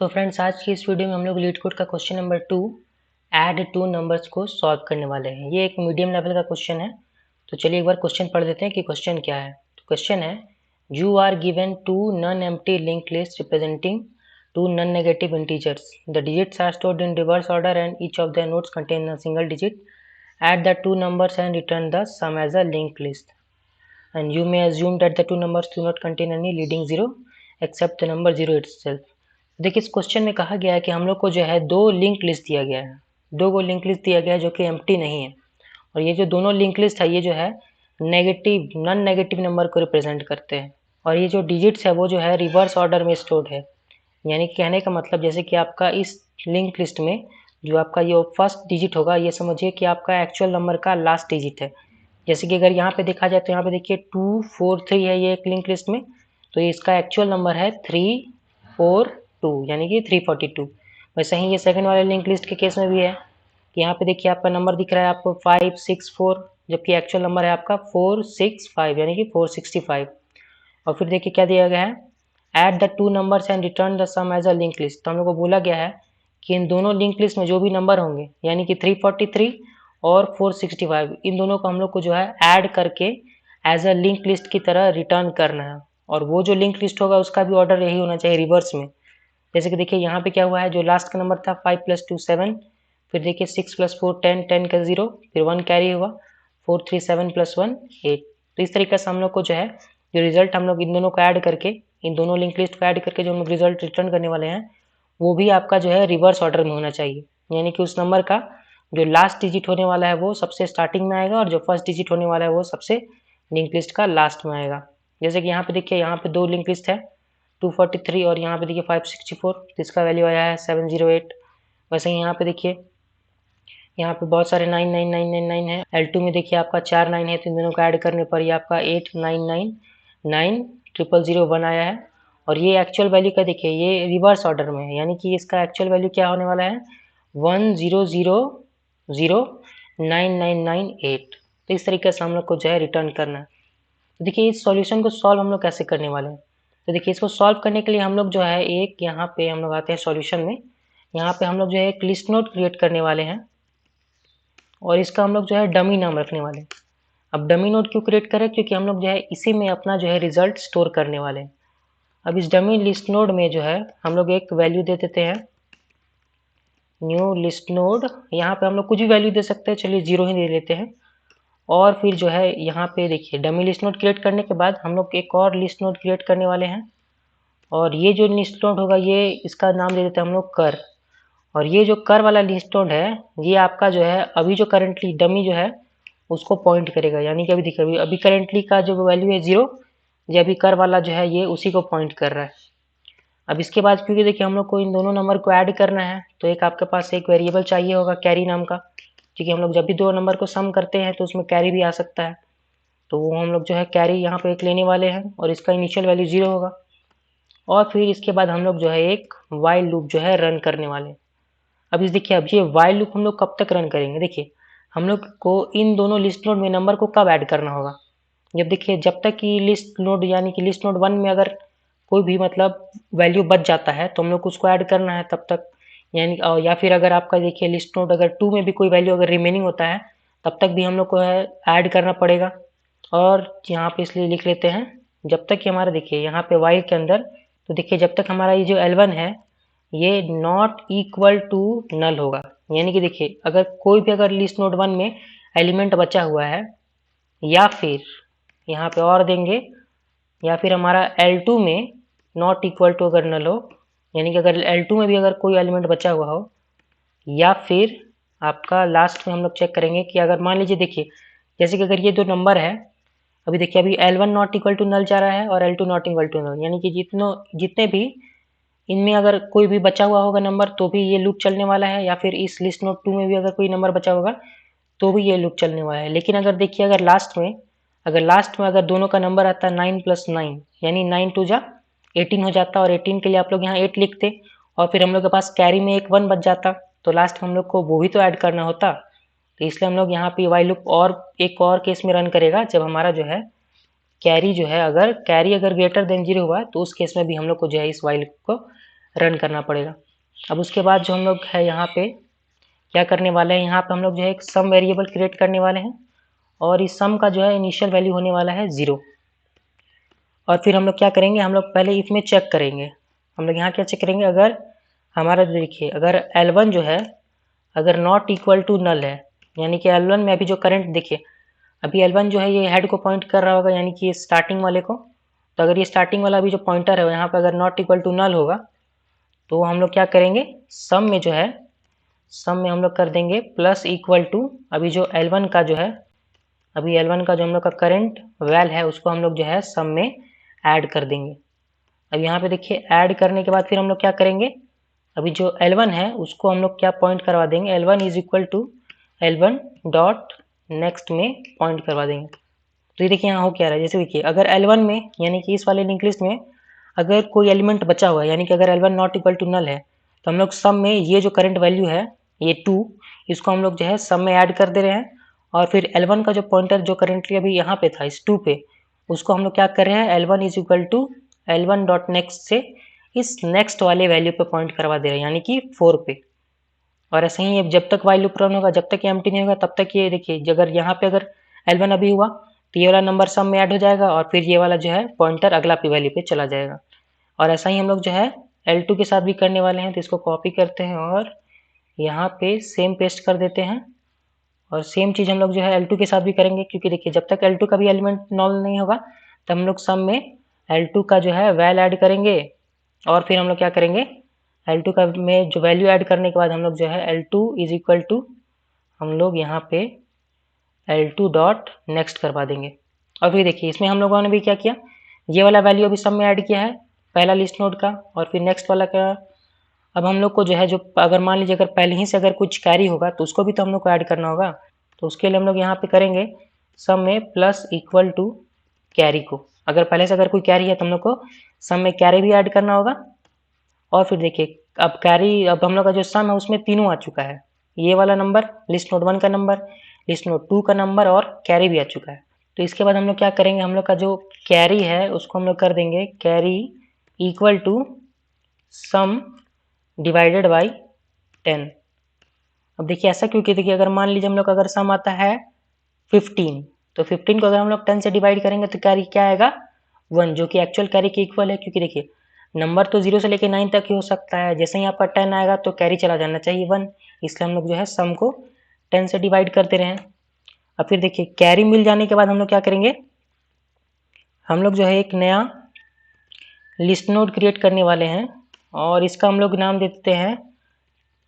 तो फ्रेंड्स आज की इस वीडियो में हम लोग लीड कोड का question number 2 add two numbers को सॉल्व करने वाले हैं। ये एक मीडियम लेवल का क्वेश्चन है। तो चलिए एक बार क्वेश्चन पढ़ देते हैं कि क्वेश्चन क्या है। तो क्वेश्चन है, you are given two non empty link list representing two non negative integers. The digits are stored in reverse order and each of the nodes contain a single digit. Add the two numbers and return the sum as a linked list. And you may assume that the two numbers do not contain any leading zero except the number zero itself. देखिए इस question में कहा गया है कि हम लोग को जो है दो लिंक लिस्ट दिया गया है, दो को लिंक लिस्ट दिया गया है जो कि एम्प्टी नहीं है। और ये जो दोनों लिंक लिस्ट है ये जो है नेगेटिव नॉन नेगेटिव नंबर को रिप्रेजेंट करते हैं। और ये जो डिजिट्स है वो जो है रिवर्स ऑर्डर में स्टोर्ड है। यानी कहने का मतलब जैसे कि आपका इस लिंक लिस्ट में जो आपका ये फर्स्ट डिजिट होगा ये समझिए कि आपका एक्चुअल नंबर का लास्ट डिजिट है। जैसे कि अगर यहाँ पे देखा जाए तो यहाँ पे देखिए 243 है ये एक लिंक लिस्ट में, तो इसका एक्चुअल नंबर है 342 यानी कि 342। वैसे ही ये सेकंड वाले लिंक लिस्ट के केस में भी है कि यहाँ पे देखिए आपका नंबर दिख रहा है आपको 564, जबकि एक्चुअल नंबर है आपका 465 यानी कि 465। और फिर देखिए क्या दिया गया है, add the two numbers and return the sum as a link list. तो हम लोग को बोला गया है कि इन दोनों लिंक लिस्ट में जो भी नंबर होंगे यानी कि 343 और 465 इन दोनों को हम लोग को जो है ऐड करके एज अ लिंक लिस्ट की तरह रिटर्न करना है। और वो जो लिंक लिस्ट होगा उसका भी ऑर्डर यही होना चाहिए रिवर्स में। जैसे कि देखिए यहाँ पे क्या हुआ है, जो लास्ट का नंबर था 5 + 2 7, फिर देखिए 6 + 4 10, 10 का 0, फिर 1 कैरी हुआ, 4 3 7 + 1 8। तो इस तरीके से हम लोग को जो है जो रिजल्ट हम लोग इन दोनों को ऐड करके, इन दोनों लिंक लिस्ट को ऐड करके जो हम लोग रिजल्ट रिटर्न करने वाले हैं वो भी आपका जो है रिवर्स ऑर्डर में होना चाहिए। यानी कि उस नंबर का जो लास्ट डिजिट होने वाला है वो सबसे स्टार्टिंग में आएगा और जो फर्स्ट डिजिट होने वाला है वो सबसे लिंक लिस्ट का लास्ट में आएगा। जैसे कि यहाँ पे देखिए यहाँ पे दो लिंक लिस्ट है 243 और यहाँ पे देखिए 564, तो इसका वैल्यू आया है 708। वैसे ही यहाँ पे देखिए यहाँ पे बहुत सारे 99999 है। L2 में देखिए आपका 4 9 है, तो इन दोनों को ऐड करने पर ये आपका 8999001 आया है। और ये एक्चुअल वैल्यू का देखिए ये रिवर्स ऑर्डर में है, यानी कि इसका एक्चुअल वैल्यू क्या होने वाला है 10009998। तो इस तरीके से हम लोग को जो है रिटर्न करना है। तो देखिए इस सॉल्यूशन को सॉल्व हम लोग कैसे करने वाले हैं। तो देखिए इसको सॉल्व करने के लिए हम लोग जो है एक यहाँ पे हम लोग आते हैं सॉल्यूशन में। यहाँ पे हम लोग जो है एक लिस्ट नोड क्रिएट करने वाले हैं और इसका हम लोग जो है डमी नाम रखने वाले हैं। अब डमी नोड क्यों क्रिएट करें, क्योंकि हम लोग जो है इसी में अपना जो है रिजल्ट स्टोर करने वाले हैं। अब इस डमी लिस्ट नोड में जो है हम लोग एक वैल्यू दे देते हैं न्यू लिस्ट नोड। यहाँ पे हम लोग कुछ भी वैल्यू दे सकते हैं, चलिए 0 ही दे लेते हैं। और फिर जो है यहाँ पे देखिए डमी लिस्ट नोड क्रिएट करने के बाद हम लोग एक और लिस्ट नोड क्रिएट करने वाले हैं। और ये जो लिस्ट नोड होगा ये इसका नाम दे देते हैं हम लोग कर। और ये जो कर वाला लिस्ट नोड है ये आपका जो है अभी जो करंटली डमी जो है उसको पॉइंट करेगा। यानी कि अभी देखिए अभी करंटली का जो वैल्यू है 0, ये अभी कर वाला जो है ये उसी को पॉइंट कर रहा है। अब इसके बाद क्योंकि देखिए हम लोग को इन दोनों नंबर को ऐड करना है तो एक आपके पास एक वेरिएबल चाहिए होगा कैरी नाम का, क्योंकि हम लोग जब भी दो नंबर को सम करते हैं तो उसमें कैरी भी आ सकता है। तो वो हम लोग जो है कैरी यहाँ पे एक लेने वाले हैं और इसका इनिशियल वैल्यू 0 होगा। और फिर इसके बाद हम लोग जो है एक वाइल लूप जो है रन करने वाले हैं। अब इस देखिए अब ये वाइल लूप हम लोग कब तक रन करेंगे, देखिए हम लोग को इन दोनों लिस्ट नोड में नंबर को कब ऐड करना होगा, जब देखिए जब तक कि लिस्ट नोड यानी कि लिस्ट नोड 1 में अगर कोई भी मतलब वैल्यू बच जाता है तो हम लोग उसको ऐड करना है तब तक। यानी या फिर अगर आपका देखिए लिस्ट नोड अगर 2 में भी कोई वैल्यू अगर रिमेनिंग होता है तब तक भी हम लोग को है ऐड करना पड़ेगा। और यहाँ पे इसलिए लिख लेते हैं जब तक कि हमारा देखिए यहाँ पे वाइल के अंदर, तो देखिए जब तक हमारा ये जो L1 है ये नॉट इक्वल टू नल होगा। यानी कि देखिए अगर कोई भी अगर लिस्ट नोड 1 में एलिमेंट बचा हुआ है या फिर यहाँ पे और देंगे या फिर हमारा L2 में नॉट इक्वल टू अगर नल हो, यानी कि अगर L2 में भी अगर कोई एलिमेंट बचा हुआ हो, या फिर आपका लास्ट में हम लोग चेक करेंगे कि अगर मान लीजिए देखिए जैसे कि अगर ये दो नंबर है अभी देखिए अभी L1 not equal to null जा रहा है और L2 not equal to null, यानी कि जितने भी इनमें अगर कोई भी बचा हुआ होगा नंबर तो भी ये लूप चलने वाला है, या फिर इस लिस्ट नोड 2 में भी अगर कोई नंबर बचा होगा तो भी ये लूप चलने वाला है। लेकिन अगर देखिए अगर लास्ट में अगर दोनों का नंबर आता है 9 + 9 यानी 9 2 जा 18 हो जाता, और 18 के लिए आप लोग यहाँ 8 लिखते और फिर हम लोग के पास कैरी में एक 1 बच जाता, तो लास्ट में हम लोग को वो भी तो ऐड करना होता। तो इसलिए हम लोग यहाँ पे वाइल लूप और एक और केस में रन करेगा जब हमारा जो है कैरी जो है अगर कैरी अगर ग्रेटर देन 0 हुआ तो उस केस में भी हम लोग को जो है इस वाइल लूप को रन करना पड़ेगा। अब उसके बाद जो हम लोग है यहाँ पे क्या करने वाले हैं, यहाँ पे हम लोग जो है एक सम वेरिएबल क्रिएट करने वाले हैं और इस सम का जो है इनिशियल वैल्यू होने वाला है 0। और फिर हम लोग क्या करेंगे, हम लोग पहले इफ में चेक करेंगे। हम लोग यहाँ क्या चेक करेंगे, अगर हमारा देखिए अगर L1 जो है अगर नॉट इक्वल टू नल है, यानी कि L1 में अभी जो करंट देखिए अभी L1 जो है ये हेड को पॉइंट कर रहा होगा, यानी कि स्टार्टिंग वाले को। तो अगर ये स्टार्टिंग वाला अभी जो पॉइंटर है यहाँ पे अगर नॉट इक्वल टू नल होगा तो हम लोग क्या करेंगे, सम में जो है सम में हम लोग कर देंगे प्लस इक्वल टू अभी जो L1 का जो है अभी L1 का जो हम लोग का करंट वैल है उसको हम लोग जो है सम में ऐड कर देंगे। अब यहाँ पे देखिए ऐड करने के बाद फिर हम लोग क्या करेंगे, अभी जो L1 है उसको हम लोग क्या पॉइंट करवा देंगे, L1 is equal to L1 dot next में पॉइंट करवा देंगे। तो ये देखिए यहाँ हो क्या रहा है, जैसे देखिए अगर L1 में यानी कि इस वाले लिंक लिस्ट में अगर कोई एलिमेंट बचा हुआ है, यानी कि अगर L1 not equal to null है तो हम लोग सम में ये जो करंट वैल्यू है ये 2 इसको हम लोग जो है सम में ऐड कर दे रहे हैं। और फिर L1 का जो पॉइंटर जो करेंटली अभी यहाँ पे था इस 2 पे उसको हम लोग क्या कर रहे हैं, L1 is equal to L1 dot next से इस नेक्स्ट वाले वैल्यू पे पॉइंट करवा दे रहे हैं, यानी कि 4 पे। और ऐसे ही जब तक वाइल लूप रन होगा जब तक ये एम्प्टी नहीं होगा तब तक ये देखिए अगर यहाँ पे अगर L1 अभी हुआ तो ये वाला नंबर सम में ऐड हो जाएगा और फिर ये वाला जो है पॉइंटर अगला p वैल्यू पे चला जाएगा। और ऐसा ही हम लोग जो है L2 के साथ भी करने वाले हैं, तो इसको कॉपी करते हैं और यहाँ पे सेम पेस्ट कर देते हैं। और सेम चीज़ हम लोग जो है L2 के साथ भी करेंगे, क्योंकि देखिए जब तक L2 का भी एलिमेंट नॉल नहीं होगा तब हम लोग सम में L2 का जो है वैल ऐड करेंगे। और फिर हम लोग क्या करेंगे, L2 का में जो वैल्यू ऐड करने के बाद हम लोग जो है L2 इज इक्वल टू हम लोग यहाँ पे L2 डॉट नेक्स्ट करवा देंगे। और फिर देखिए इसमें हम लोगों ने भी क्या किया, ये वाला वैल्यू अभी सम में ऐड किया है पहला लिस्ट नोड का और फिर नेक्स्ट वाला का। अब हम लोग को जो है जो अगर मान लीजिए अगर पहले ही से अगर कुछ कैरी होगा तो उसको भी तो हम लोग को ऐड करना होगा। तो उसके लिए हम लोग यहाँ पे करेंगे सम में प्लस इक्वल टू कैरी को, अगर पहले से अगर कोई कैरी है तो हम लोग को सम में कैरी भी ऐड करना होगा। और फिर देखिए अब कैरी अब हम लोग का जो सम है उसमें तीनों आ चुका है, ये वाला नंबर लिस्ट नोड 1 का नंबर, लिस्ट नोड 2 का नंबर और कैरी भी आ चुका है। तो इसके बाद हम लोग क्या करेंगे, हम लोग का जो कैरी है उसको हम लोग कर देंगे carry equal to sum divided by 10। अब देखिए ऐसा क्योंकि देखिए अगर मान लीजिए हम लोग अगर सम आता है 15 तो 15 को अगर हम लोग 10 से डिवाइड करेंगे तो कैरी क्या आएगा 1, जो कि एक्चुअल कैरी के इक्वल है। क्योंकि देखिए नंबर तो 0 से लेकर 9 तक ही हो सकता है, जैसे ही आपका 10 आएगा तो कैरी चला जाना चाहिए 1, इसलिए हम लोग जो है सम को 10 से डिवाइड करते रहे। अब फिर देखिए कैरी मिल जाने के बाद हम लोग क्या करेंगे, हम लोग जो है एक नया लिस्ट नोड क्रिएट करने वाले हैं और इसका हम लोग नाम देते हैं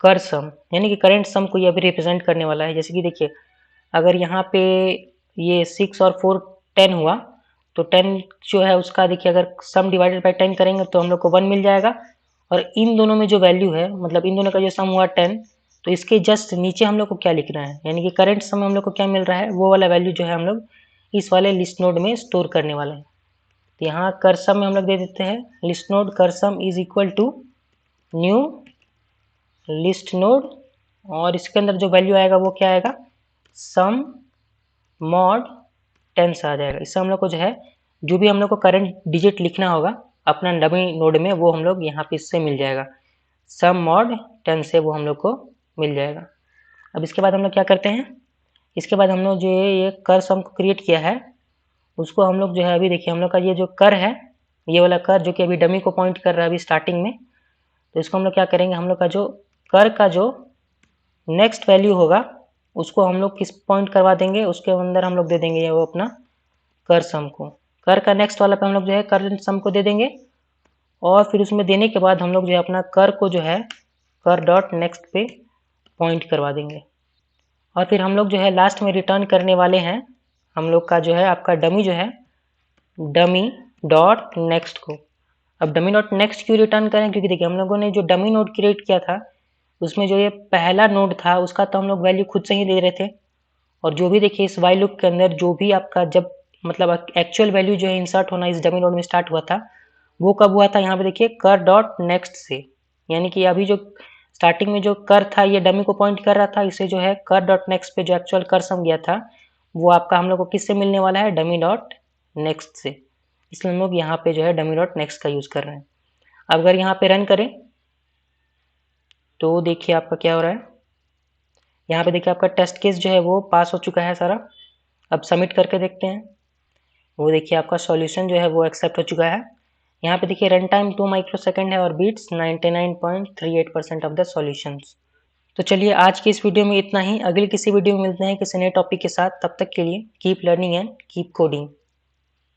कर सम, यानी कि करेंट सम को ये अभी रिप्रेजेंट करने वाला है। जैसे कि देखिए अगर यहाँ पे ये 6 और 4 10 हुआ तो 10 जो है उसका देखिए अगर सम डिवाइडेड बाई 10 करेंगे तो हम लोग को 1 मिल जाएगा। और इन दोनों में जो वैल्यू है मतलब इन दोनों का जो सम हुआ 10, तो इसके जस्ट नीचे हम लोग को क्या लिखना है, यानी कि करंट सम में हम लोग को क्या मिल रहा है वो वाला वैल्यू जो है हम लोग इस वाले लिस्ट नोड में स्टोर करने वाले हैं। तो यहाँ कर सम में हम लोग दे देते हैं लिस्ट नोड कर sum is equal to new list node और इसके अंदर जो वैल्यू आएगा वो क्या आएगा सम मॉड 10 आ जाएगा। इससे हम लोग को जो है जो भी हम लोग को करंट डिजिट लिखना होगा अपना डमी नोड में वो हम लोग यहाँ पे इससे मिल जाएगा, सम मॉड 10 से वो हम लोग को मिल जाएगा। अब इसके बाद हम लोग क्या करते हैं, इसके बाद हम लोग जो ये कर सम को क्रिएट किया है उसको हम लोग जो है अभी देखिए हम लोग का ये जो कर है ये वाला कर जो कि अभी डमी को पॉइंट कर रहा है अभी स्टार्टिंग में, तो इसको हम लोग क्या करेंगे, हम लोग का जो कर का जो नेक्स्ट वैल्यू होगा उसको हम लोग किस पॉइंट करवा देंगे, उसके अंदर हम लोग दे देंगे वो अपना कर सम को, कर का नेक्स्ट वाला पे हम लोग जो है कर सम को दे देंगे। और फिर उसमें देने के बाद हम लोग जो है अपना कर को जो है कर डॉट नेक्स्ट पे पॉइंट करवा देंगे। और फिर हम लोग जो है लास्ट में रिटर्न करने वाले हैं हम लोग का जो है आपका डमी जो है डमी डॉट नेक्स्ट को। अब डमी डॉट नेक्स्ट क्यों रिटर्न करें, क्योंकि देखिए हम लोगों ने जो डमी नोड क्रिएट किया था उसमें जो ये पहला नोड था उसका तो हम लोग वैल्यू खुद से ही दे रहे थे। और जो भी देखिए इस वाइल लूप के अंदर जो भी आपका जब मतलब एक्चुअल वैल्यू जो है इंसर्ट होना इस डमी नोड में स्टार्ट हुआ था वो कब हुआ था, यहाँ पे देखिए कर डॉट नेक्स्ट से, यानी कि अभी जो स्टार्टिंग में जो कर था ये डमी को पॉइंट कर रहा था, इसे जो है कर डॉट नेक्स्ट पे जो एक्चुअल कर सम गया था वो आपका हम लोग को किससे मिलने वाला है डमी डॉट नेक्स्ट से, इसलिए हम लोग यहाँ पे जो है डमी डॉट नेक्स्ट का यूज़ कर रहे हैं। अब अगर यहाँ पे रन करें तो देखिए आपका क्या हो रहा है, यहाँ पे देखिए आपका टेस्ट केस जो है वो पास हो चुका है सारा। अब सबमिट करके देखते हैं। वो देखिए आपका सॉल्यूशन जो है वो एक्सेप्ट हो चुका है। यहाँ पे देखिए रन टाइम 2 माइक्रोसेकंड है और बीट्स 99.38% ऑफ द सॉल्यूशंस। तो चलिए आज की इस वीडियो में इतना ही। अगली किसी वीडियो में मिलते हैं किसी नए टॉपिक के साथ। तब तक के लिए keep learning and keep coding.